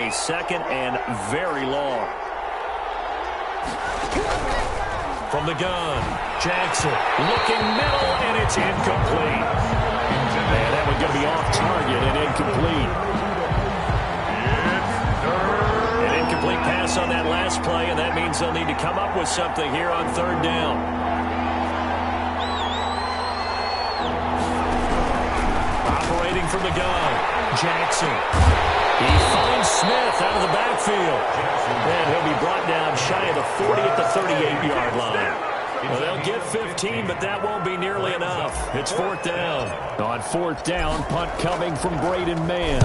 A second and very long. From the gun, Jackson looking middle, and it's incomplete. And that one's going to be off target and incomplete. An incomplete pass on that last play, and that means they'll need to come up with something here on third down. Operating from the gun, Jackson. He finds Smith out of the backfield. And he'll be brought down shy of the 40 at the 38-yard line. Well, they'll get 15, but that won't be nearly enough. It's fourth down. On fourth down, punt coming from Braden Mann.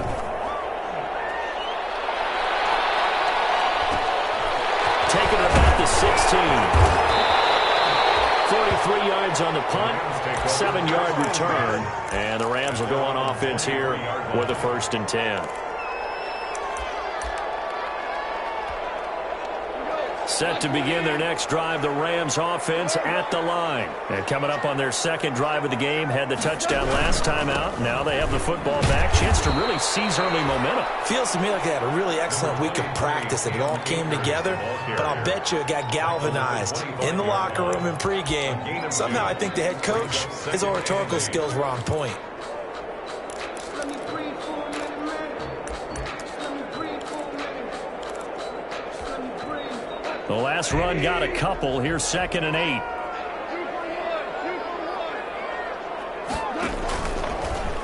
Taking it about the 16. 43 yards on the punt, 7-yard return. And the Rams will go on offense here with a 1st and 10. Set to begin their next drive, the Rams offense at the line. And coming up on their second drive of the game, had the touchdown last time out. Now they have the football back. Chance to really seize early momentum. Feels to me like they had a really excellent week of practice. It all came together, but I'll bet you it got galvanized in the locker room in pregame. Somehow I think the head coach, his oratorical skills were on point. The last run got a couple. Here's 2nd and 8.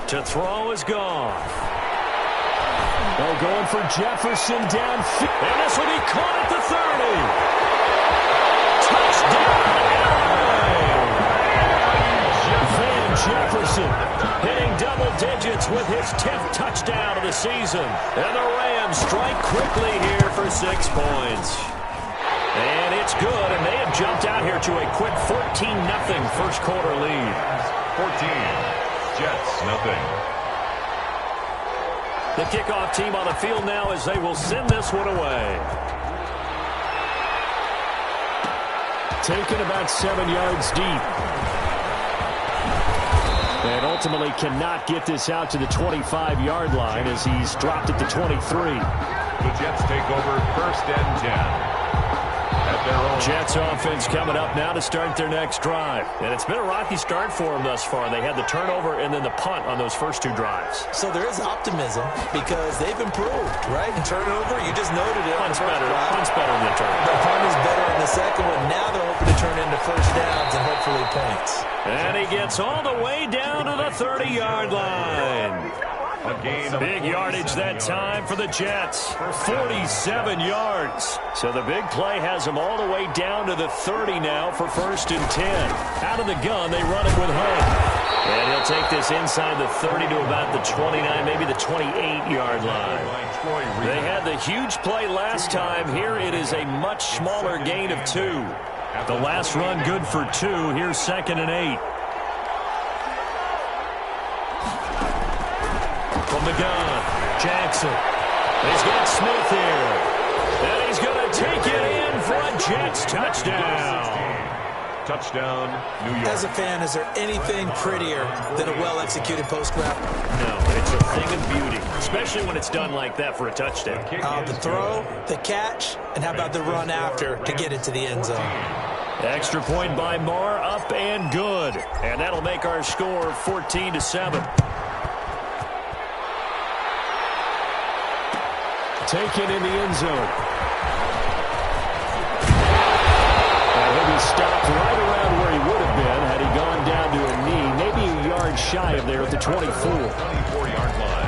To throw is gone. They're going for Jefferson downfield. And this will be caught at the 30. Touchdown, Van Jefferson hitting double digits with his 10th touchdown of the season. And the Rams strike quickly here for 6 points. And it's good, and they have jumped out here to a quick 14-0 first quarter lead. 14, Jets, nothing. The kickoff team on the field now as they will send this one away. Taken about 7 yards deep. And ultimately cannot get this out to the 25-yard line as he's dropped at the 23. The Jets take over 1st and 10. Jets offense coming up now to start their next drive. And it's been a rocky start for them thus far. They had the turnover and then the punt on those first 2 drives. So there is optimism because they've improved, right? And turnover, you just noted it. Punt's better than the turnover. The punt is better in the second one. Now they're hoping to turn into first downs and hopefully points. And he gets all the way down to the 30-yard line. Big yardage that time for the Jets. 47 yards. So the big play has them all the way down to the 30 now for 1st and 10. Out of the gun, they run it with Hunt. And he'll take this inside the 30 to about the 29, maybe the 28-yard line. They had the huge play last time. Here it is a much smaller gain of 2. The last run good for 2. Here's 2nd and 8. From the gun, Jackson. He's got Smith here. And he's going to take it in for a Jets touchdown. Touchdown, New York. As a fan, is there anything prettier than a well-executed post route? No, it's a thing of beauty, especially when it's done like that for a touchdown. The throw, the catch, and how about the run after to get it to the end zone? Extra point by Marr, up and good. And that'll make our score 14-7. Taken in the end zone. And he'll be stopped right around where he would have been had he gone down to a knee, maybe a yard shy of there at the 24. 24-yard line.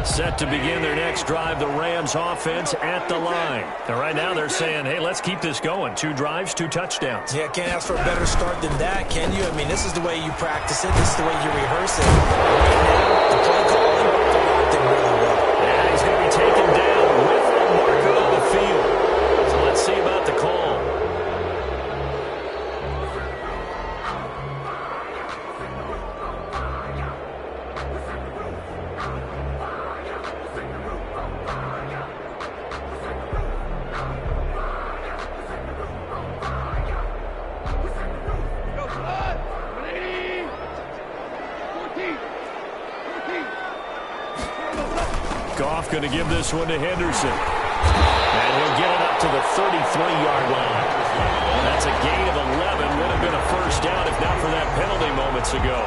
Set to begin their next drive, the Rams offense at the line. And right now they're saying, hey, let's keep this going. 2 drives, 2 touchdowns. Yeah, can't ask for a better start than that, can you? I mean, this is the way you practice it. This is the way you rehearse it. Right now, the play calling, they're locked in really well. Yeah, he's going to be taken down with a marker on the field. So let's see about the call. Goff going to give this one to Henderson. And he'll get it up to the 33-yard line. That's a gain of 11. Would have been a first down if not for that penalty moments ago.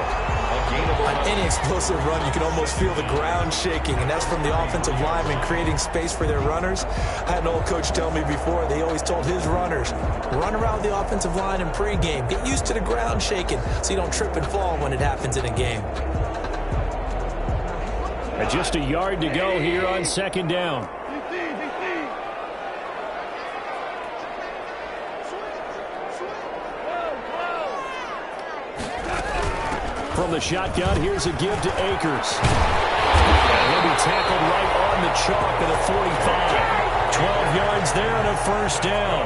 On any explosive run, you can almost feel the ground shaking, and that's from the offensive linemen creating space for their runners. I had an old coach tell me before, they always told his runners, run around the offensive line in pregame. Get used to the ground shaking so you don't trip and fall when it happens in a game. And just a yard to go here on second down. From the shotgun, here's a give to Akers. And he'll be tackled right on the chalk at the 45. 12 yards there and a first down.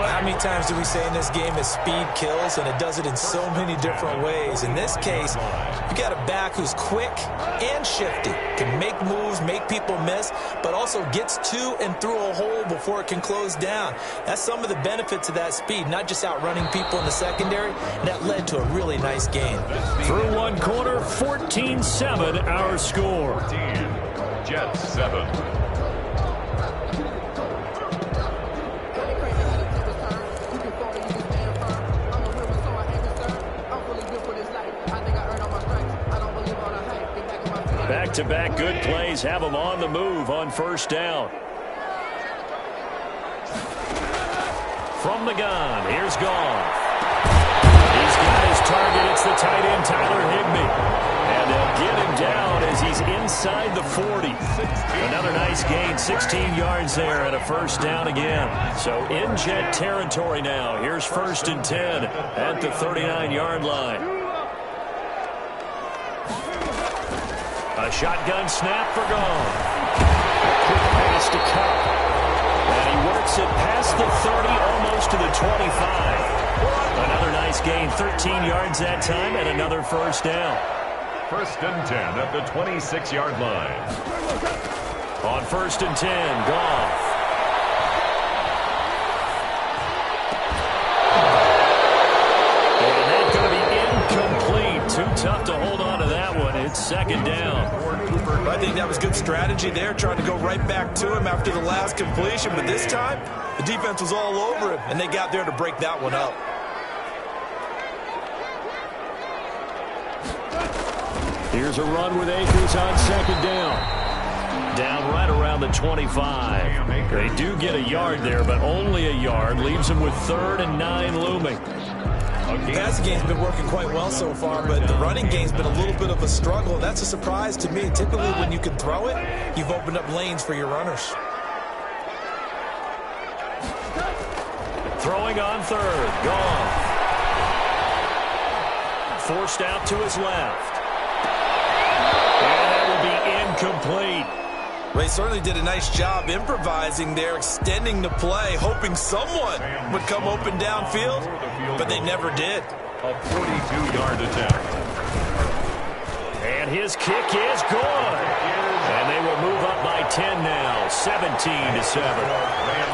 How many times do we say in this game that speed kills, and it does it in so many different ways? In this case, you got a back who's quick and shifty, can make moves, make people miss, but also gets to and through a hole before it can close down. That's some of the benefits of that speed, not just outrunning people in the secondary. That led to a really nice game. Through one quarter, 14-7 our score. Jets 7. Back-to-back good plays have them on the move on first down. From the gun, here's Goff. He's got his target. It's the tight end, Tyler Higbee. And they'll get him down as he's inside the 40. Another nice gain, 16 yards there and a first down again. So in Jet territory now. Here's 1st and 10 at the 39-yard line. A shotgun snap for Goff. Quick pass to Kupp. And he works it past the 30, almost to the 25. Another nice gain, 13 yards that time, and another first down. 1st and 10 at the 26-yard line. On 1st and 10, Goff. And that's going to be incomplete. Too tough to hold on to that one. It's second down. I think that was good strategy there, trying to go right back to him after the last completion. But this time, the defense was all over him, and they got there to break that one up. Here's a run with Akers on second down. Down right around the 25. They do get a yard there, but only a yard. Leaves them with 3rd and 9 looming. The passing game's been working quite well so far, but the running game's been a little bit of a struggle. That's a surprise to me. Typically, when you can throw it, you've opened up lanes for your runners. Throwing on 3rd. Goff. Forced out to his left. And that will be incomplete. They certainly did a nice job improvising there, extending the play, hoping someone would come open downfield, but they never did. A 42-yard attempt. And his kick is good. And they will move up by 10 now, 17-7.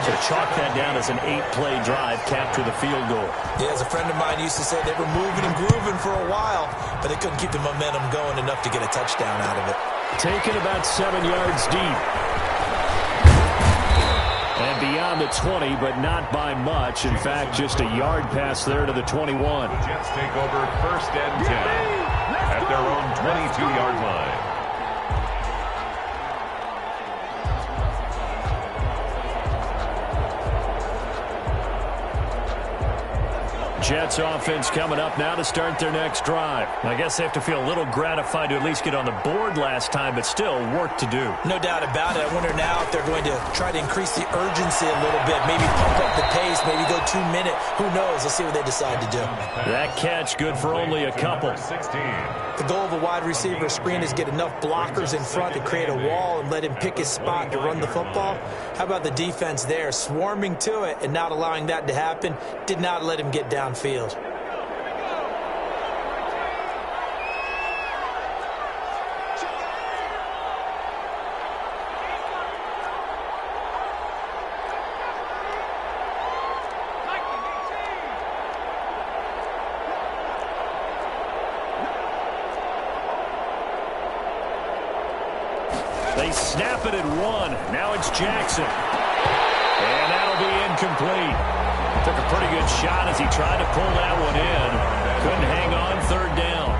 So chalk that down as an 8-play drive, capture the field goal. Yeah, as a friend of mine used to say, they were moving and grooving for a while, but they couldn't keep the momentum going enough to get a touchdown out of it. Taken about 7 yards deep. And beyond the 20, but not by much. In fact, just a yard pass there to the 21. The Jets take over 1st and 10 at their own 22-yard line. Jets offense coming up now to start their next drive. I guess they have to feel a little gratified to at least get on the board last time, but still work to do. No doubt about it. I wonder now if they're going to try to increase the urgency a little bit, maybe pump up the pace, maybe go 2 minute. Who knows? Let's see what they decide to do. That catch good for only a couple. 16. The goal of a wide receiver screen is get enough blockers in front to create a wall and let him pick his spot to run the football. How about the defense there, swarming to it and not allowing that to happen? Did not let him get downfield. They snap it at 1. Now it's Jackson. And that'll be incomplete. Took a pretty good shot as he tried to pull that one in. Couldn't hang on. Third down.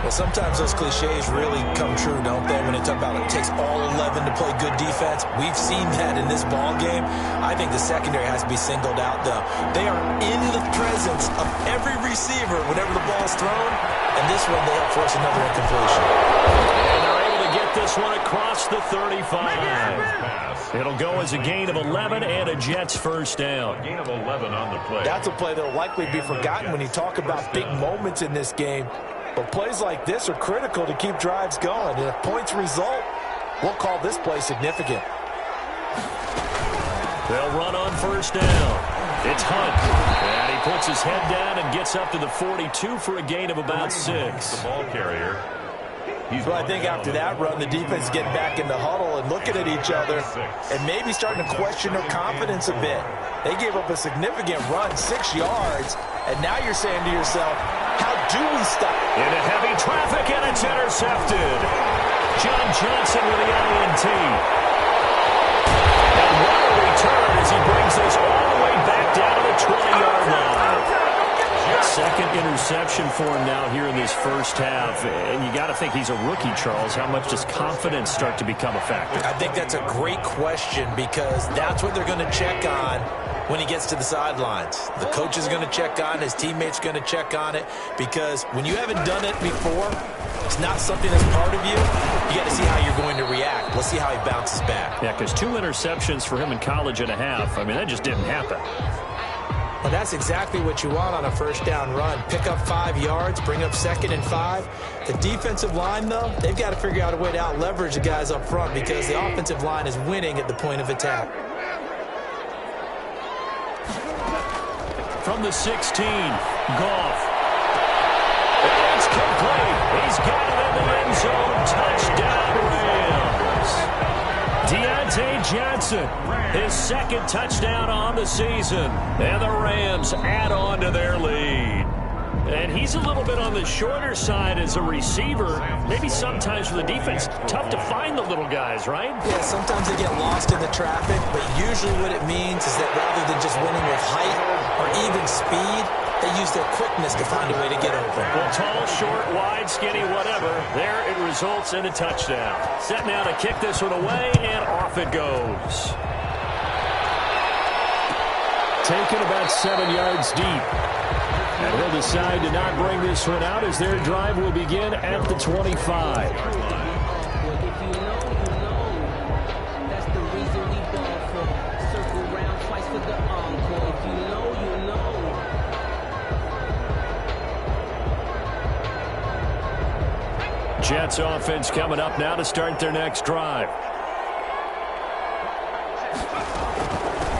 Well, sometimes those cliches really come true, don't they? When they talk about it takes all 11 to play good defense. We've seen that in this ball game. I think the secondary has to be singled out, though. They are in the presence of every receiver whenever the ball is thrown. And this one, they help force another incompletion. And they're able to get this one across the 35. It'll go as a gain of 11 and a Jets first down. Gain of 11 on the play. That's a play that will likely be forgotten when you talk about big moments in this game. But plays like this are critical to keep drives going. And if points result, we'll call this play significant. They'll run on first down. It's Hunt. And he puts his head down and gets up to the 42 for a gain of about 6. The ball carrier. Well, I think after that run, the defense getting back in the huddle and looking at each other and maybe starting to question their confidence a bit. They gave up a significant run, 6 yards, and now you're saying to yourself, how do we stop? Into heavy traffic, and it's intercepted. John Johnson with the INT. And what a return as he brings this all the way back down to the 20-yard line. Second interception for him now here in this first half. And you got to think he's a rookie, Charles. How much does confidence start to become a factor? I think that's a great question because that's what they're going to check on when he gets to the sidelines. The coach is going to check on it. His teammates going to check on it because when you haven't done it before, it's not something that's part of you. You got to see how you're going to react. Let's see how he bounces back. Yeah, because 2 interceptions for him in college and a half. I mean, that just didn't happen. Well, that's exactly what you want on a first down run. Pick up 5 yards, bring up 2nd and 5. The defensive line, though, they've got to figure out a way to out-leverage the guys up front because the offensive line is winning at the point of attack. From the 16, Goff. It's complete. He's got it in the end zone. Touchdown, Rams. Deontay Johnson, his 2nd touchdown on the season. And the Rams add on to their lead. And he's a little bit on the shorter side as a receiver. Maybe sometimes for the defense, tough to find the little guys, right? Yeah, sometimes they get lost in the traffic, but usually what it means is that rather than just winning with height or even speed, they use their quickness to find a way to get open. Well, tall, short, wide, skinny, whatever, there it results in a touchdown. Set now to kick this one away, and off it goes. Taken about 7 yards deep. And he'll decide to not bring this one out as their drive will begin at the 25. Jets offense coming up now to start their next drive.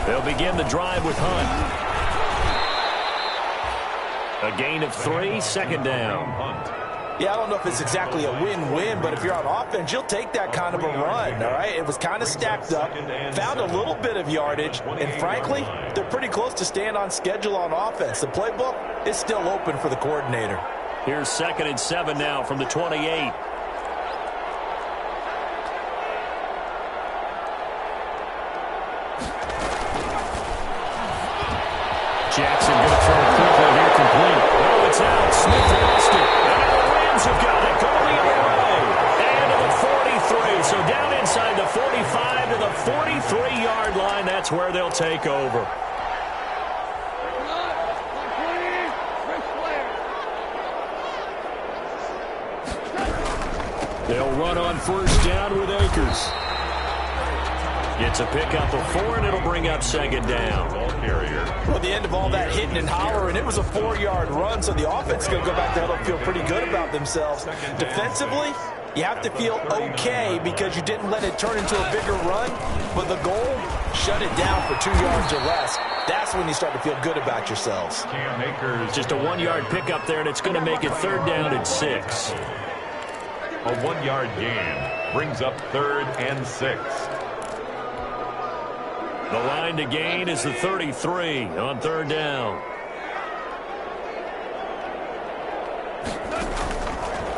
They'll begin the drive with Hunt. A gain of 3, 2nd down. Yeah, I don't know if it's exactly a win-win, but if you're on offense, you'll take that kind of a run, all right? It was kind of stacked up, found a little bit of yardage, and frankly, they're pretty close to staying on schedule on offense. The playbook is still open for the coordinator. Here's 2nd and 7 now from the 28. Jackson going to throw quickly here, complete. Oh, it's out. Smith lost it. And now the Rams have got it. Going the other way. And to the 43. So down inside the 45 to the 43-yard line. That's where they'll take over. They'll run on first down with Akers. Gets a pickup of 4, and it'll bring up 2nd down. Ball carrier. Well, at the end of all that hitting and hollering, it was a 4-yard run, so the offense is going to go back there and feel pretty good about themselves. Defensively, you have to feel okay because you didn't let it turn into a bigger run, but the goal, shut it down for 2 yards or less. That's when you start to feel good about yourselves. Cam Akers. Just a 1-yard pickup there, and it's going to make it 3rd down and 6. A 1-yard gain brings up 3rd and 6. The line to gain is the 33 on 3rd down.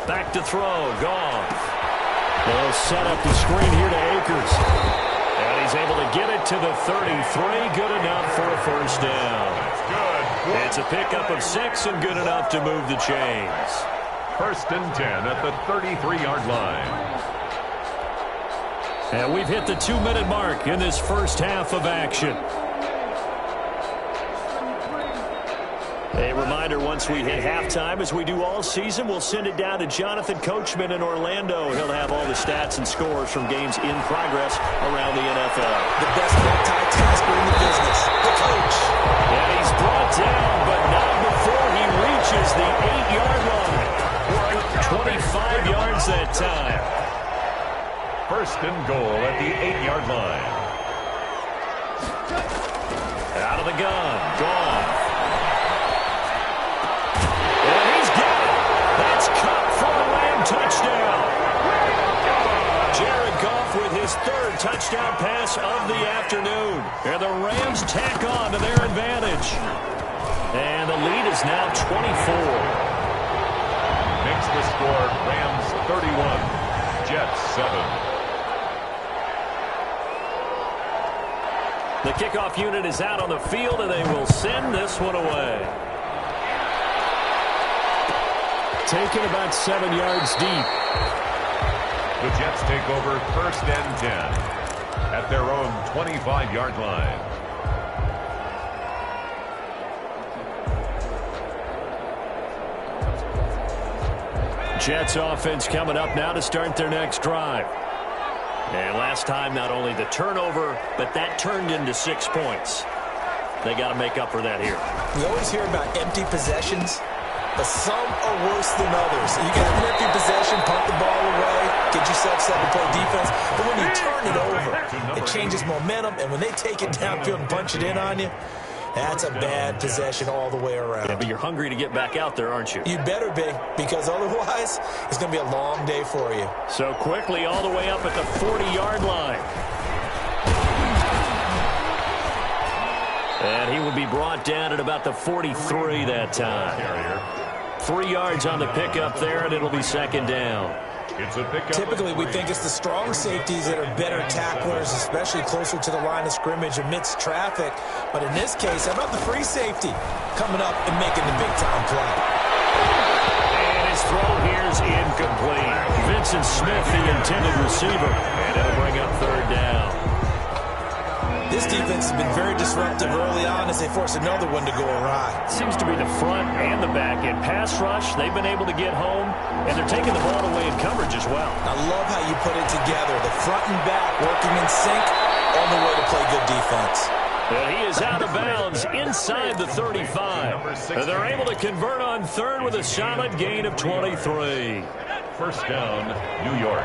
Back to throw, Goff. They'll set up the screen here to Akers. And he's able to get it to the 33. Good enough for a first down. That's good. It's a pickup of 6 and good enough to move the chains. First and 10 at the 33-yard line. And we've hit the 2-minute mark in this first half of action. A reminder, once we hit halftime, as we do all season, we'll send it down to Jonathan Coachman in Orlando. He'll have all the stats and scores from games in progress around the NFL. The best multitasker in the business, the coach. And he's brought down, but not before he reaches the 8-yard line. 25 yards that time. First and goal at the 8-yard line. Out of the gun. Gone. And he's got it. That's Kupp for the Lamb touchdown. Jared Goff with his 3rd touchdown pass of the afternoon. And the Rams tack on to their advantage. And the lead is now 24. Makes the score Rams 31, Jets 7. The kickoff unit is out on the field, and they will send this one away. Taken about 7 yards deep. The Jets take over first and 10 at their own 25-yard line. Jets offense coming up now to start their next drive. And last time, not only the turnover, but that turned into 6 points. They got to make up for that here. We always hear about empty possessions, but some are worse than others. You got an empty possession, punt the ball away, get yourself set to play defense. But when you turn it over, it changes momentum. And when they take it downfield and punch it in on you, that's a bad possession all the way around. Yeah, but you're hungry to get back out there, aren't you? You better be, because otherwise it's going to be a long day for you. So quickly all the way up at the 40-yard line. And he will be brought down at about the 43 that time. 3 yards on the pickup there, and it'll be second down. Typically, we think it's the strong safeties that are better tacklers, especially closer to the line of scrimmage amidst traffic. But in this case, how about the free safety coming up and making the big-time play? And his throw here is incomplete. Vincent Smith, the intended receiver, and it'll bring up 3rd down. This defense has been very disruptive early on as they force another one to go awry. Seems to be the front and the back end. Pass rush, they've been able to get home, and they're taking the ball away in coverage as well. I love how you put it together. The front and back working in sync on the way to play good defense. And he is out of bounds inside the 35. And they're able to convert on 3rd with a solid gain of 23. First down, New York.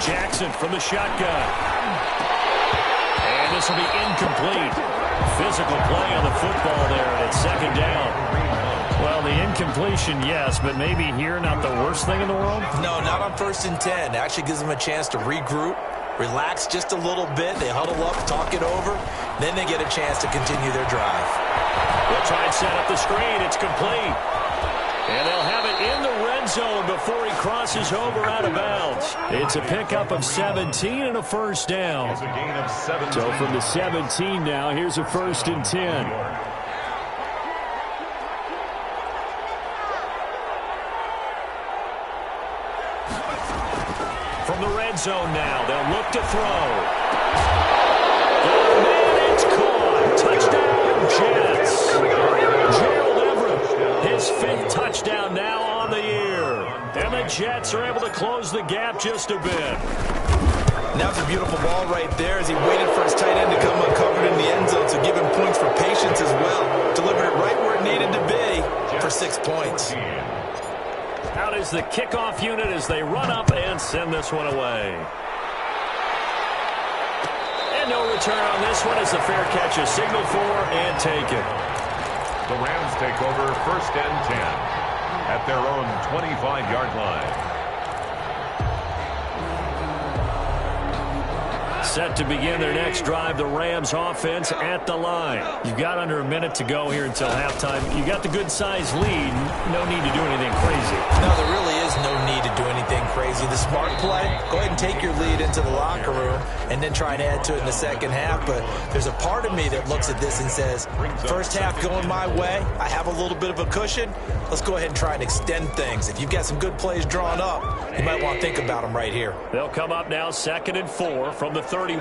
Jackson from the shotgun. And this will be incomplete. Physical play on the football there, and it's 2nd down. Well, the incompletion, yes, but maybe here not the worst thing in the world? No, not on 1st and 10. It actually gives them a chance to regroup, relax just a little bit. They huddle up, talk it over. Then they get a chance to continue their drive. They'll try and set up the screen. It's complete. And they'll have it in the red zone before he crosses over out of bounds. It's a pickup of 17 and a first down. It's a gain of 17. So from the 17 now, here's a 1st and 10. From the red zone now, they'll look to throw. Oh, man, it's caught. Touchdown, Jets. Gerald Everett, his 5th touchdown now on the year. And the Jets are able to close the gap just a bit. Now it's a beautiful ball right there as he waited for his tight end to come uncovered in the end zone, so give him points for patience as well. Delivered it right where it needed to be for 6 points. Out is the kickoff unit as they run up and send this one away. And no return on this one as the fair catch is signaled for and taken. The Rams take over 1st and 10 at their own 25-yard line. Set to begin their next drive, the Rams offense at the line. You've got under a minute to go here until halftime. You got the good-sized lead. No need to do anything crazy. No, there really is no need to do anything crazy. The smart play, go ahead and take your lead into the locker room and then try and add to it in the second half. But there's a part of me that looks at this and says, first half going my way, I have a little bit of a cushion. Let's go ahead and try and extend things. If you've got some good plays drawn up, you might want to think about them right here. They'll come up now 2nd and 4 from the 31.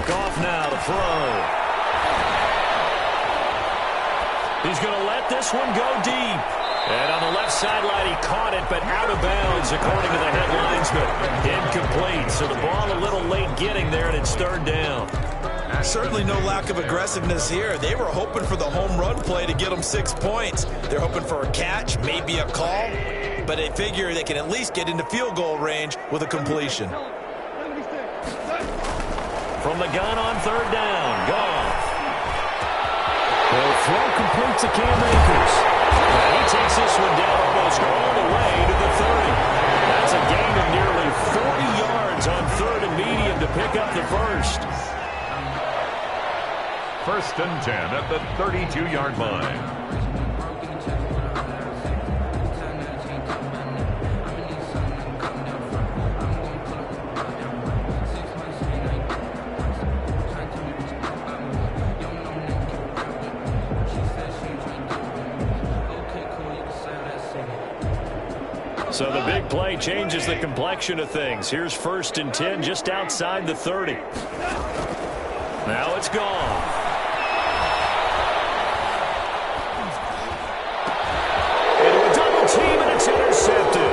Goff now to throw. He's going to let this one go deep. And on the left sideline, he caught it, but out of bounds, according to the headlinesman. Incomplete, so the ball a little late getting there, and it's 3rd down. Certainly no lack of aggressiveness here. They were hoping for the home run play to get them 6 points. They're hoping for a catch, maybe a call, but they figure they can at least get into field goal range with a completion. From the gun on 3rd down, Goff. The throw complete to Cam Akers. And he takes this one down almost all the way to the 30. That's a gain of nearly 40 yards on 3rd and medium to pick up the first. 1st and 10 at the 32-yard line. So the big play changes the complexion of things. Here's 1st and 10 just outside the 30. Now it's gone. Into a double team, and it's intercepted.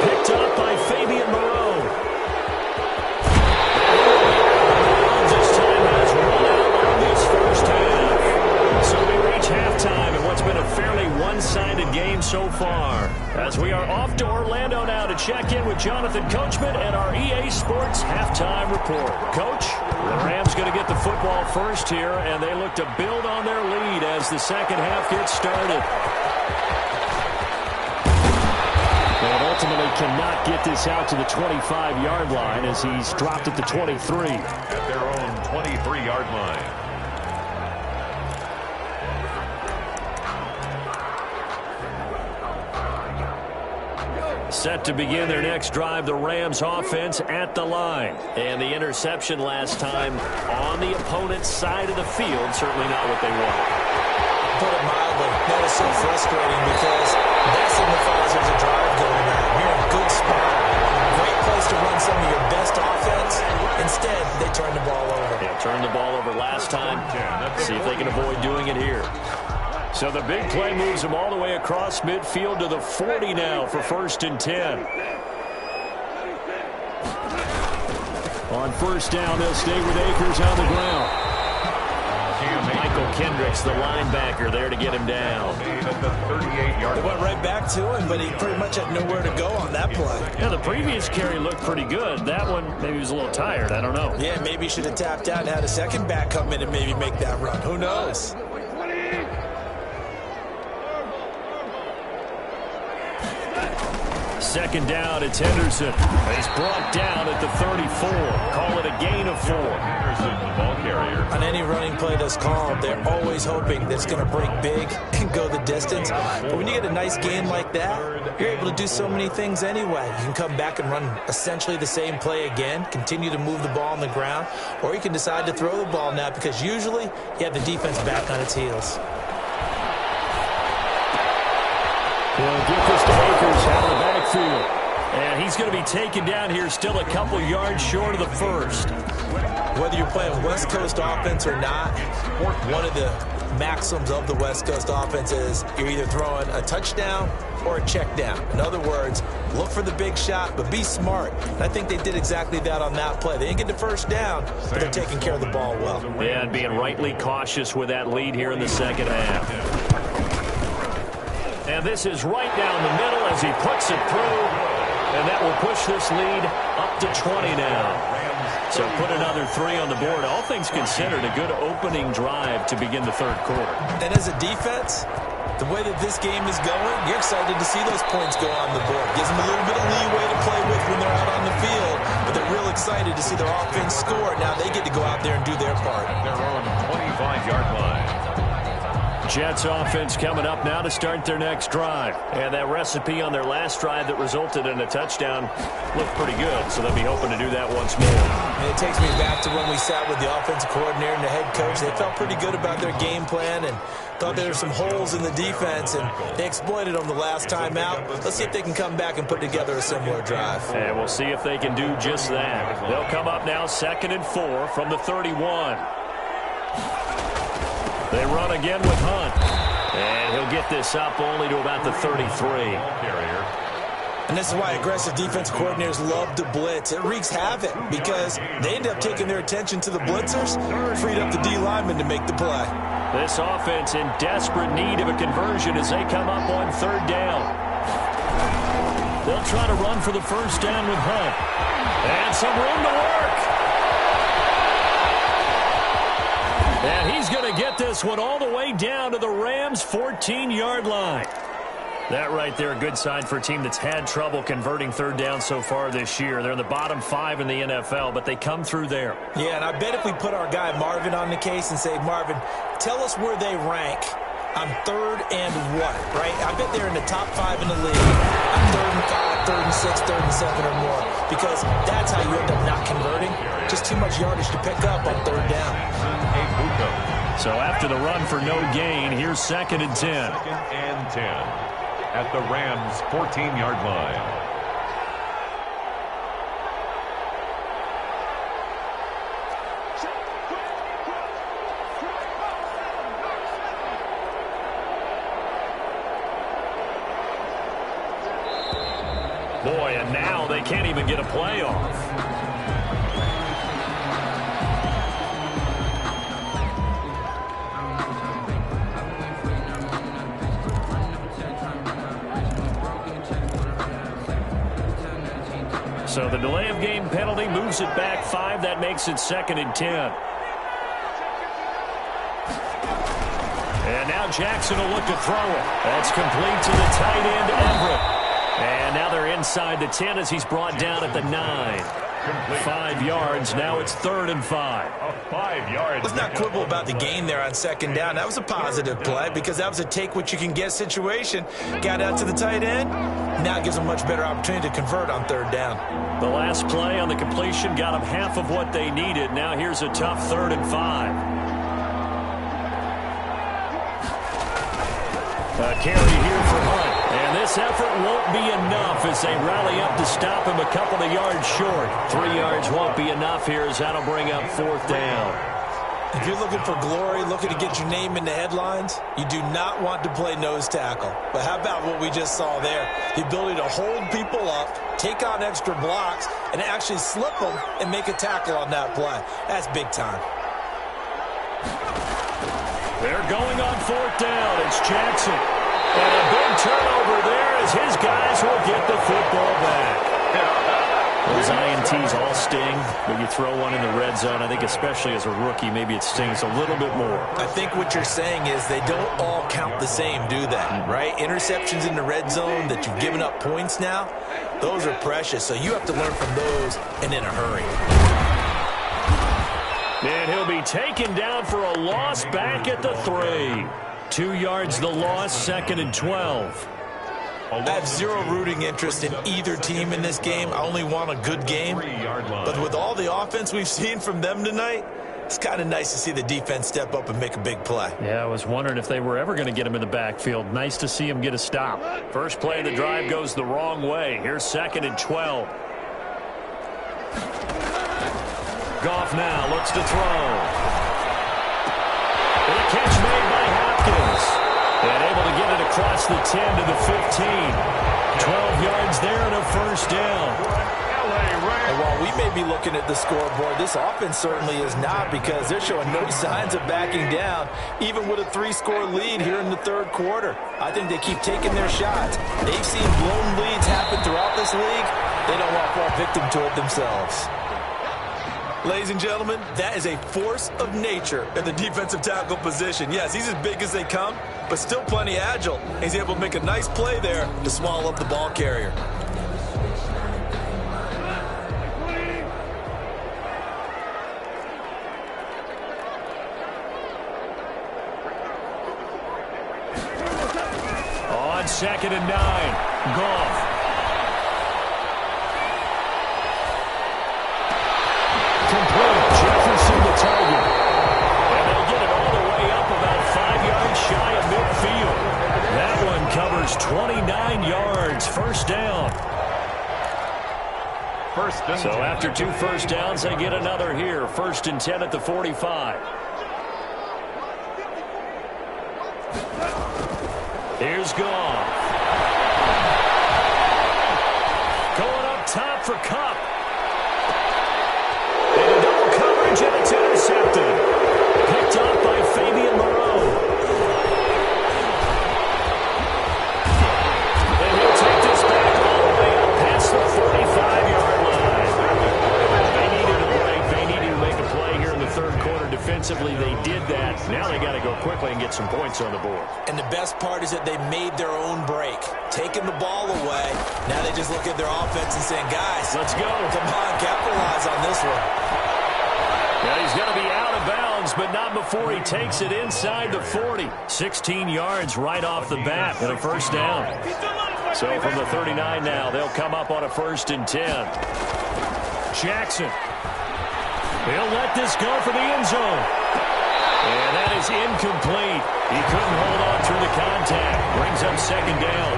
Picked up by Fabian Moreau. This time has run out on this first half. So we reach halftime in what's been a fairly one-sided game so far. As we are off to Orlando now to check in with Jonathan Coachman and our EA Sports halftime report. Coach, the Rams going to get the football first here, and they look to build on their lead as the second half gets started. And ultimately cannot get this out to the 25-yard line as he's dropped at the 23. At their own 23-yard line. Set to begin their next drive, the Rams offense at the line. And the interception last time on the opponent's side of the field, certainly not what they want. Put it mildly, that is so frustrating because that signifies there's a drive going on. You're in a good spot. Great place to run some of your best offense. Instead, they turn the ball over. Yeah, turned the ball over last time. See if they can avoid doing it here. So the big play moves them all the way across midfield to the 40 now for 1st and 10. On 1st down, they'll stay with Akers on the ground. Michael Kendricks, the linebacker, there to get him down. At the 38-yard line. Went right back to him, but he pretty much had nowhere to go on that play. Yeah, the previous carry looked pretty good. That one, maybe he was a little tired. I don't know. Yeah, maybe he should have tapped out and had a second back come in and maybe make that run. Who knows? Second down, it's Henderson. He's brought down at the 34. Call it a gain of 4. Henderson, the ball carrier. On any running play that's called, they're always hoping that it's going to break big and go the distance. But when you get a nice gain like that, you're able to do so many things anyway. You can come back and run essentially the same play again, continue to move the ball on the ground, or you can decide to throw the ball now because usually you have the defense back on its heels. He'll get this to Akers out of the backfield. And he's going to be taken down here still a couple yards short of the first. Whether you're playing West Coast offense or not, one of the maxims of the West Coast offense is you're either throwing a touchdown or a check down. In other words, look for the big shot, but be smart. And I think they did exactly that on that play. They didn't get the first down, but they're taking care of the ball well. Yeah, and being rightly cautious with that lead here in the second half. And this is right down the middle as he puts it through. And that will push this lead up to 20 now. So put another 3 on the board. All things considered, a good opening drive to begin the third quarter. And as a defense, the way that this game is going, you're excited to see those points go on the board. Gives them a little bit of leeway to play with when they're out on the field. But they're excited to see their offense score. Now they get to go out there and do their part. Their own 25-yard line. Jets offense coming up now to start their next drive. And that recipe on their last drive that resulted in a touchdown looked pretty good, so they'll be hoping to do that once more. And it takes me back to when we sat with the offensive coordinator and the head coach. They felt pretty good about their game plan and thought there were some holes in the defense, and they exploited them the last time out. Let's see if they can come back and put together a similar drive. And we'll see if they can do just that. They'll come up now 2nd and 4 from the 31. They run again with Hunt. And he'll get this up only to about the 33. And this is why aggressive defense coordinators love to blitz. It wreaks havoc because they end up taking their attention to the blitzers, freed up the D linemen to make the play. This offense in desperate need of a conversion as they come up on 3rd down. They'll try to run for the first down with Hunt. And some room to work. And he's going to get this one all the way down to the Rams' 14-yard line. That right there, a good sign for a team that's had trouble converting 3rd down so far this year. They're in the bottom 5 in the NFL, but they come through there. Yeah, and I bet if we put our guy Marvin on the case and say, Marvin, tell us where they rank on 3rd and what, right? I bet they're in the top 5 in the league on 3rd and 5, 3rd and 6, 3rd and 7 or more, because that's how you end up not converting. Just too much yardage to pick up on 3rd down. So after the run for no gain, here's 2nd and 10. 2nd and 10 at the Rams' 14-yard line. Boy, and now they can't even get a play off. So the delay of game penalty moves it back 5. That makes it 2nd and 10. And now Jackson will look to throw it. That's complete to the tight end, Everett. And now they're inside the 10 as he's brought down at the 9. 5 yards. Now it's 3rd and 5. 5 yards. Let's not quibble about the gain there on 2nd down. That was a positive play because that was a take-what-you-can-get situation. Got out to the tight end. Now gives them a much better opportunity to convert on 3rd down. The last play on the completion got them half of what they needed. Now here's a tough 3rd and 5. A carry here for Hunt. And this effort won't be enough as they rally up to stop him a couple of yards short. 3 yards won't be enough here as that'll bring up 4th down. If you're looking for glory, looking to get your name in the headlines, you do not want to play nose tackle. But how about what we just saw there? The ability to hold people up, take on extra blocks, and actually slip them and make a tackle on that play. That's big time. They're going on 4th down. It's Jackson. And a big turnover there as his guys will get the football back. Those INTs all sting, but you throw one in the red zone, I think especially as a rookie, maybe it stings a little bit more. I think what you're saying is they don't all count the same, do they? Right? Interceptions in the red zone that you've given up points now, those are precious. So you have to learn from those and in a hurry. And he'll be taken down for a loss back at the 3. 2 yards the loss, 2nd and 12. I have zero rooting interest in either team in this game. I only want a good game. But with all the offense we've seen from them tonight, it's kind of nice to see the defense step up and make a big play. Yeah, I was wondering if they were ever going to get him in the backfield. Nice to see him get a stop. First play of the drive goes the wrong way. Here's 2nd and 12. Goff now looks to throw. And a catch made by Hopkins. And able to get it across the 10 to the 15. 12 yards there and a first down. And while we may be looking at the scoreboard, this offense certainly is not, because they're showing no signs of backing down, even with a 3-score lead here in the 3rd quarter. I think they keep taking their shots. They've seen blown leads happen throughout this league. They don't want to fall victim to it themselves. Ladies and gentlemen, that is a force of nature in the defensive tackle position. Yes, he's as big as they come, but still plenty agile. He's able to make a nice play there to swallow up the ball carrier. on 2nd and 9. Goff. Complete. Jefferson the target. And they'll get it all the way up about 5 yards shy of midfield. That one covers 29 yards. First down. So after 2 first downs, they get another here. 1st and 10 at the 45. Here's Goff. Going up top for Kupp. And double coverage, and it's intercepted. Picked up by Fabian Moreau. And he'll take this back all the way up past the 45-yard line. They needed a break. They needed to make a play here in the 3rd quarter. Defensively, they did that. Now they got to go quickly and get some points on the board. And the best part is that they made their own break. Taking the ball away. Now they just look at their offense and saying, guys, let's go. Come on, capitalize on this one. Yeah, he's going to be out of bounds, but not before he takes it inside the 40. 16 yards right off the bat and a first down. So from the 39 now, they'll come up on a 1st and 10. Jackson. He'll let this go for the end zone. And that is incomplete. He couldn't hold on through the contact. Brings up 2nd down.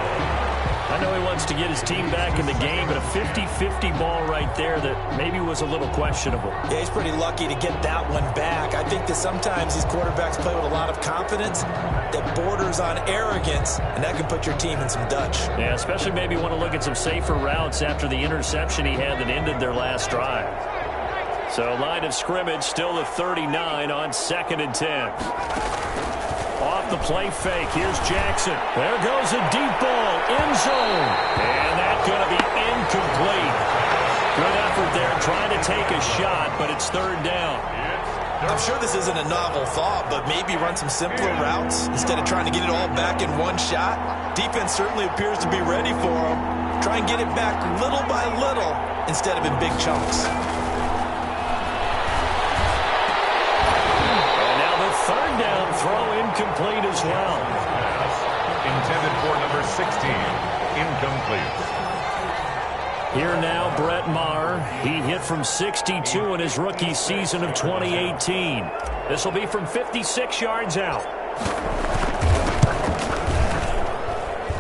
I know he wants to get his team back in the game, but a 50-50 ball right there that maybe was a little questionable. Yeah, he's pretty lucky to get that one back. I think that sometimes these quarterbacks play with a lot of confidence that borders on arrogance, and that can put your team in some Dutch. Yeah, especially maybe want to look at some safer routes after the interception he had that ended their last drive. So line of scrimmage still the 39 on 2nd and 10. Off the play fake. Here's Jackson. There goes a deep ball. End zone. And that's going to be incomplete. Good effort there trying to take a shot, but it's 3rd down. I'm sure this isn't a novel thought, but maybe run some simpler routes instead of trying to get it all back in one shot. Defense certainly appears to be ready for him. Try and get it back little by little instead of in big chunks. 3rd down throw incomplete as well. Intended for number 16. Incomplete. Here now, Brett Maher. He hit from 62 in his rookie season of 2018. This will be from 56 yards out.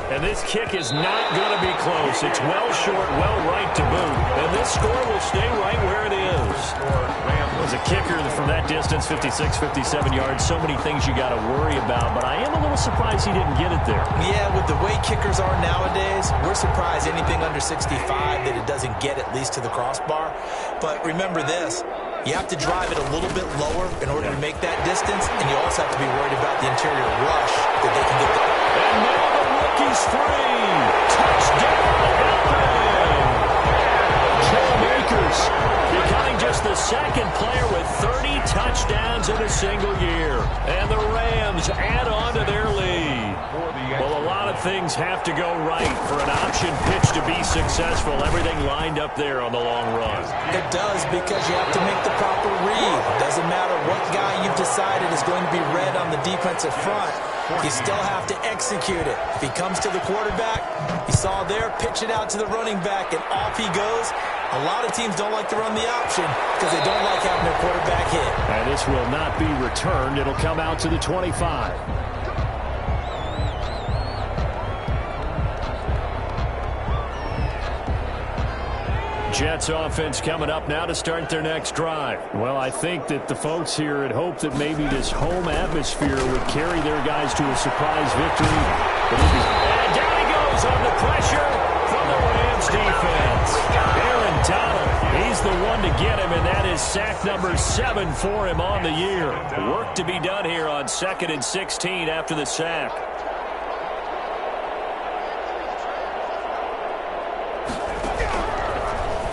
And this kick is not going to be close. It's well short, well right to boot. And this score will stay right where it is. As a kicker from that distance, 56, 57 yards, so many things you got to worry about. But I am a little surprised he didn't get it there. Yeah, with the way kickers are nowadays, we're surprised anything under 65 that it doesn't get at least to the crossbar. But remember this. You have to drive it a little bit lower in order to make that distance, and you also have to be worried about the interior rush that they can get there. And now the rookie's free. Touchdown, Joe Akers becoming just the 2nd player with 30 touchdowns in a single year. And the Rams add on to their lead. Well, a lot of things have to go right for an option pitch to be successful. Everything lined up there on the long run. It does, because you have to make the proper read. Doesn't matter what guy you've decided is going to be read on the defensive front. You still have to execute it. If he comes to the quarterback, you saw there, pitch it out to the running back, and off he goes. A lot of teams don't like to run the option because they don't like having their quarterback hit. And this will not be returned. It'll come out to the 25. Jets offense coming up now to start their next drive. Well, I think that the folks here had hoped that maybe this home atmosphere would carry their guys to a surprise victory. And down he goes on the pressure from the Rams defense. Aaron Donald, he's the one to get him, and that is sack number 7 for him on the year. Work to be done here on 2nd and 16 after the sack.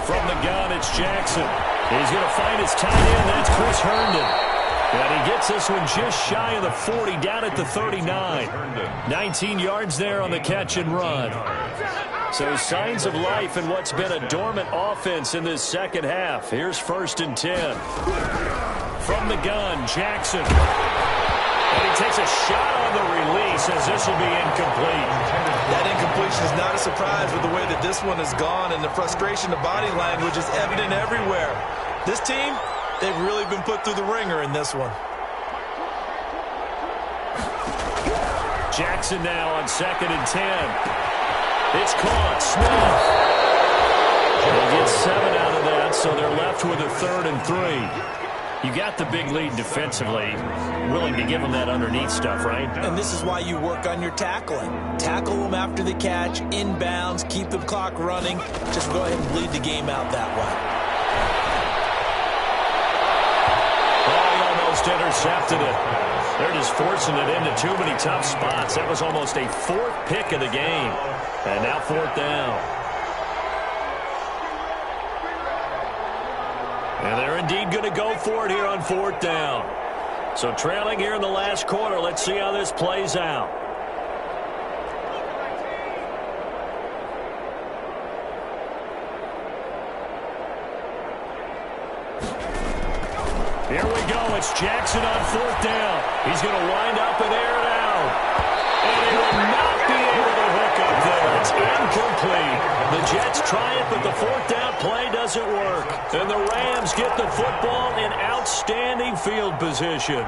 From the gun, it's Jackson. He's going to find his tight end. That's Chris Herndon. And he gets this one just shy of the 40, down at the 39. 19 yards there on the catch and run. So signs of life in what's been a dormant offense in this second half. Here's 1st and 10. From the gun, Jackson. And he takes a shot on the release as this will be incomplete. situation is not a surprise with the way that this one has gone, and the frustration, the body language is evident everywhere. This team, they've really been put through the ringer in this one. Jackson now on 2nd and 10. It's caught. Smith. They get 7 out of that, so they're left with a 3rd and 3. You got the big lead defensively. Willing to give them that underneath stuff, right? And this is why you work on your tackling. Tackle them after the catch, inbounds, keep the clock running. Just go ahead and bleed the game out that way. Oh, he almost intercepted it. They're just forcing it into too many tough spots. That was almost a 4th pick of the game. And now 4th down. And they're indeed going to go for it here on 4th down. So trailing here in the last quarter. Let's see how this plays out. Here we go. It's Jackson on 4th down. He's going to wind up and air it out. And he will not be able to hook up there. It's incomplete. The Jets try it, but the 4th down play doesn't work. And the Rams get the football in outstanding field position.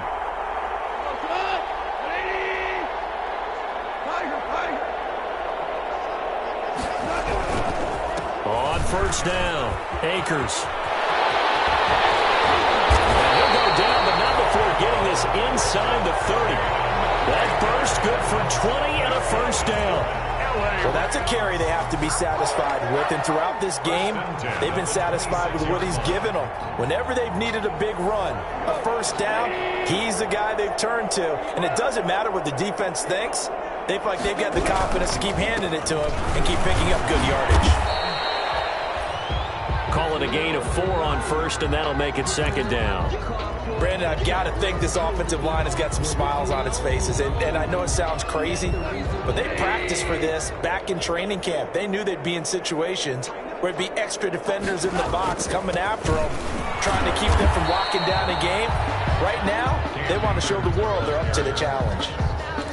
On 1st down, Akers. Down, but not before getting this inside the 30. That burst good for 20 and a 1st down. Well, that's a carry they have to be satisfied with, and throughout this game, they've been satisfied with what he's given them. Whenever they've needed a big run, a 1st down, he's the guy they've turned to, and it doesn't matter what the defense thinks. They feel like they've got the confidence to keep handing it to him and keep picking up good yardage. Call it a gain of 4 on 1st, and that'll make it 2nd down. Brandon, I've got to think this offensive line has got some smiles on its faces. And I know it sounds crazy, but they practiced for this back in training camp. They knew they'd be in situations where it'd be extra defenders in the box coming after them, trying to keep them from locking down a game. Right now, they want to show the world they're up to the challenge.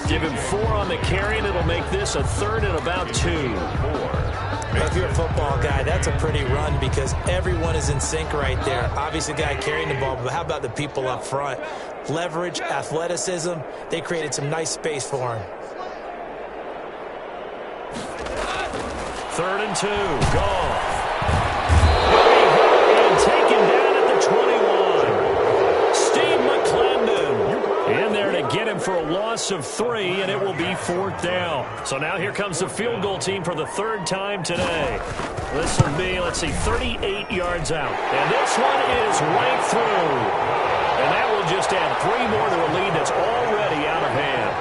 Give him 4 on the carry, and it'll make this a 3rd and about 2. If you're a football guy, that's a pretty run because everyone is in sync right there. Obviously, the guy carrying the ball, but how about the people up front? Leverage, athleticism, they created some nice space for him. 3rd and 2, Goff. And taken down at the 21. Steve McClendon in there to get him for a loss of 3, and it will be 4th down. So now here comes the field goal team for the 3rd time today. This will be, 38 yards out. And this one is right through. And that will just add 3 more to a lead that's already out of hand.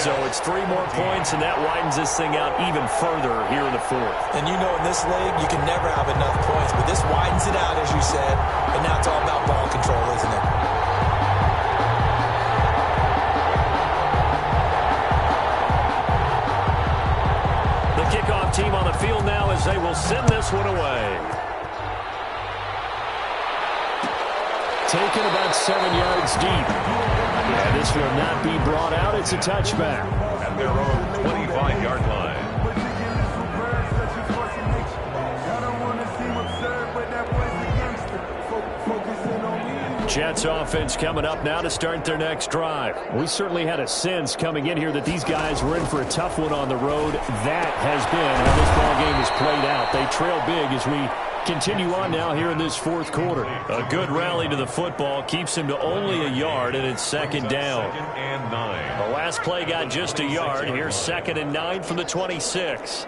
So it's 3 more points, and that widens this thing out even further here in the 4th. And you know in this league, you can never have enough points, but this widens it out, as you said, and now it's all about ball control, isn't it? The kickoff team on the field now as they will send this one away. Taken about 7 yards deep. And this will not be brought out. It's a touchback. At their own 25-yard line. Jets offense coming up now to start their next drive. We certainly had a sense coming in here that these guys were in for a tough one on the road. That has been how this ball game has played out. They trail big as we continue on now here in this 4th quarter. A good rally to the football keeps him to only a yard, and it's 2nd down. 2nd and 9. The last play got just a yard. Here's 2nd and 9 from the 26.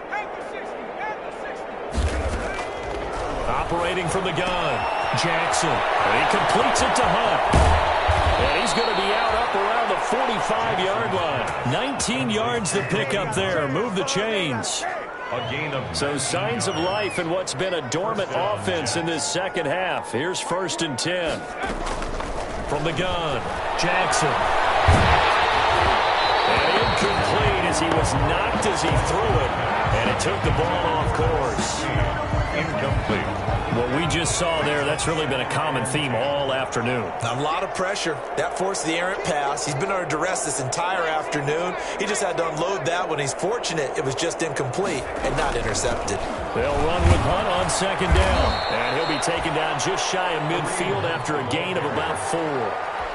Operating from the gun, Jackson. And he completes it to Hunt. And he's going to be out up around the 45-yard line. 19 yards to pick up there. Move the chains. A gain of So signs of life in what's been a dormant offense in this second half. Here's 1st and 10. From the gun, Jackson. And incomplete as he was knocked as he threw it. And it took the ball off course. incomplete. What we just saw there, that's really been a common theme all afternoon. A lot of pressure. That forced the errant pass. He's been under duress this entire afternoon. He just had to unload that one. He's fortunate it was just incomplete and not intercepted. They'll run with Hunt on second down. And he'll be taken down just shy of midfield after a gain of about 4.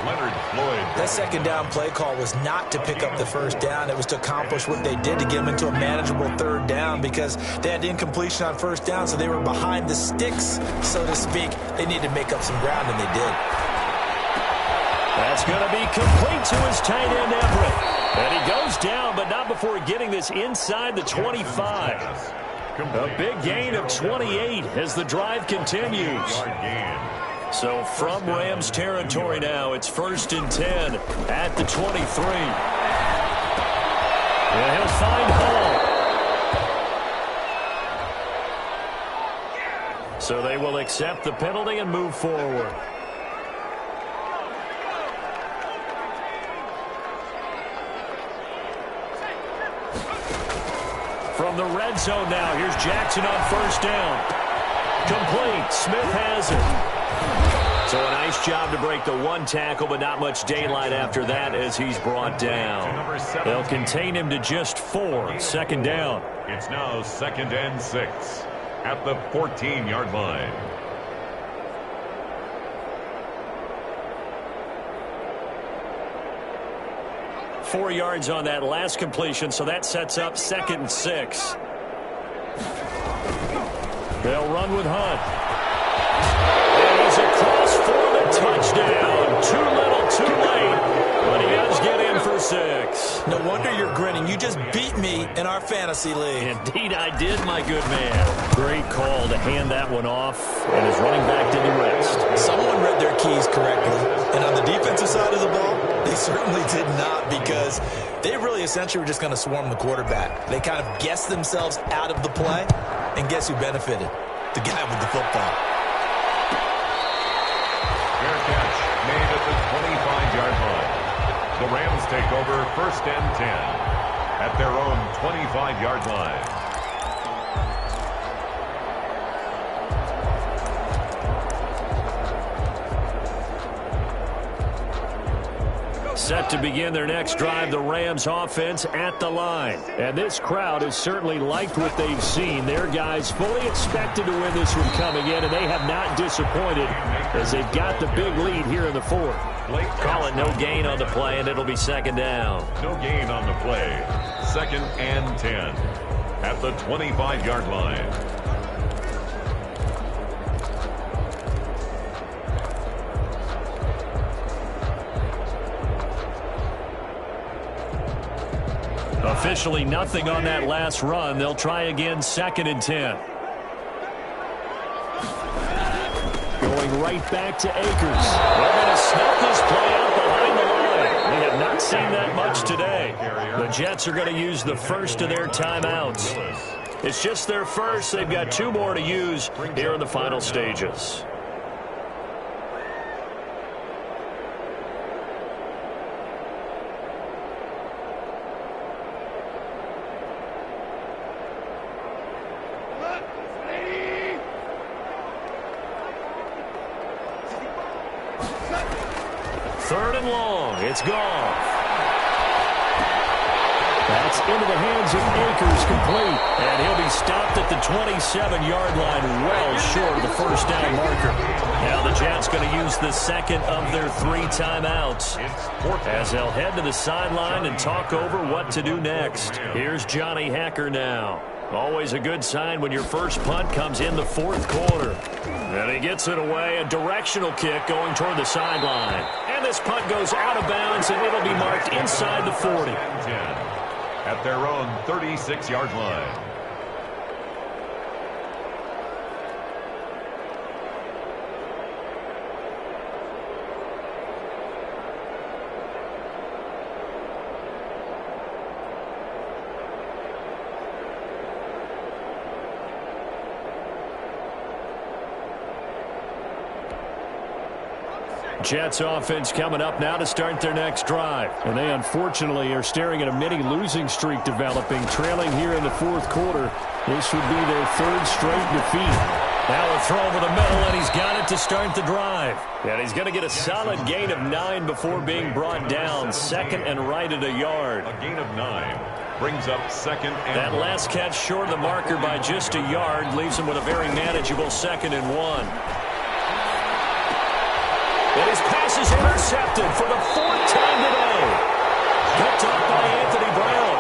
Leonard Floyd. That second down play call was not to pick up the first down. It was to accomplish what they did to get them into a manageable third down because they had incompletion on first down, so they were behind the sticks, so to speak. They needed to make up some ground, and they did. That's going to be complete to his tight end, Everett. And he goes down, but not before getting this inside the 25. A big gain of 28 as the drive continues. So from Rams territory now, it's 1st and 10 at the 23. And he'll find Hall. So they will accept the penalty and move forward. From the red zone now, here's Jackson on first down. Complete. Smith has it. So a nice job to break the one tackle, but not much daylight after that as he's brought down. They'll contain him to just 4. 2nd down. It's now 2nd and 6 at the 14-yard line. Four yards on that last completion, so that sets up 2nd and 6. They'll run with Hunt. And he's across for the touchdown. Too little, too late, but he does get in for 6. No wonder you're grinning. You just beat me in our fantasy league. Indeed I did, my good man. Great call to hand that one off, and his running back did the rest. Someone read their keys correctly, and on the defensive side of the ball, they certainly did not, because they really essentially were just going to swarm the quarterback. They kind of guessed themselves out of the play, and guess who benefited? The guy with the football. Fair catch made at the 25-yard line. The Rams take over 1st and 10 at their own 25-yard line. Set to begin their next drive, the Rams offense at the line. And this crowd has certainly liked what they've seen. Their guys fully expected to win this one coming in, and they have not disappointed as they've got the big lead here in the 4th. Call it no gain on the play, and it'll be 2nd down. No gain on the play. 2nd and 10 at the 25-yard line. Officially nothing on that last run. They'll try again 2nd and 10. Going right back to Akers. They're going to snap this play out behind the line. We have not seen that much today. The Jets are going to use the first of their timeouts. It's just their first. They've got 2 more to use here in the final stages. It's gone. That's into the hands of Akers, complete. And he'll be stopped at the 27-yard line, well short of the first down marker. Now the Jets going to use the 2nd of their 3 timeouts as they'll head to the sideline and talk over what to do next. Here's Johnny Hekker now. Always a good sign when your first punt comes in the 4th quarter. And he gets it away, a directional kick going toward the sideline. And this punt goes out of bounds, and it'll be marked inside the 40. At their own 36-yard line. Jets offense coming up now to start their next drive. And they unfortunately are staring at a mini losing streak developing, trailing here in the fourth quarter. This would be their third straight defeat. Now a throw over the middle, and he's got it to start the drive. And he's going to get a solid gain of 9 before being brought down. Second and right at a yard. A gain of 9 brings up second and that last catch short of the marker by just a yard leaves him with a very manageable 2nd and 1. And his pass is intercepted for the 4th time today. Picked up by Anthony Brown.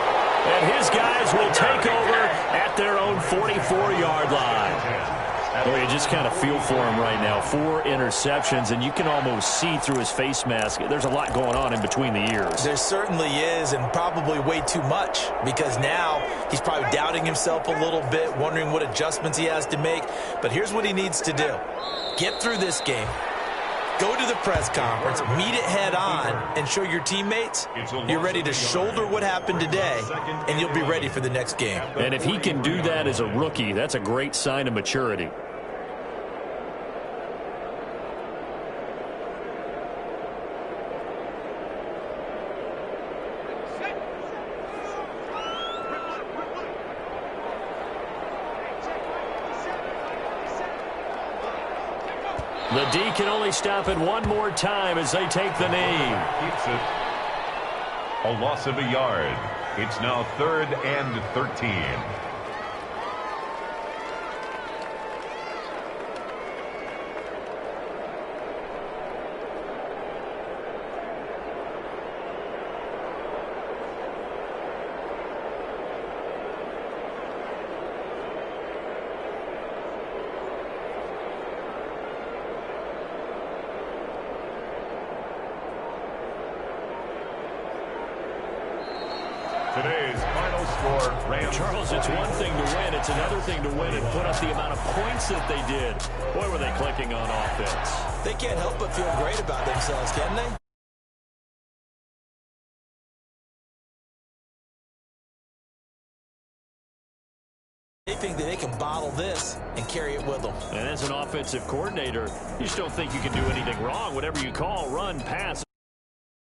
And his guys will take over at their own 44-yard line. Well, you just kind of feel for him right now. 4 interceptions, and you can almost see through his face mask. There's a lot going on in between the ears. There certainly is, and probably way too much, because now he's probably doubting himself a little bit, wondering what adjustments he has to make. But here's what he needs to do. Get through this game. Go to the press conference, meet it head on, and show your teammates you're ready to shoulder what happened today, and you'll be ready for the next game. And if he can do that as a rookie, that's a great sign of maturity. The D can only stop it one more time as they take the knee. Keeps it. A loss of a yard. It's now 3rd and 13. Today's final score, Rams. Charles, it's one thing to win. It's another thing to win and put up the amount of points that they did. Boy, were they clicking on offense. They can't help but feel great about themselves, can they? They think that they can bottle this and carry it with them. And as an offensive coordinator, you just don't think you can do anything wrong. Whatever you call, run, pass.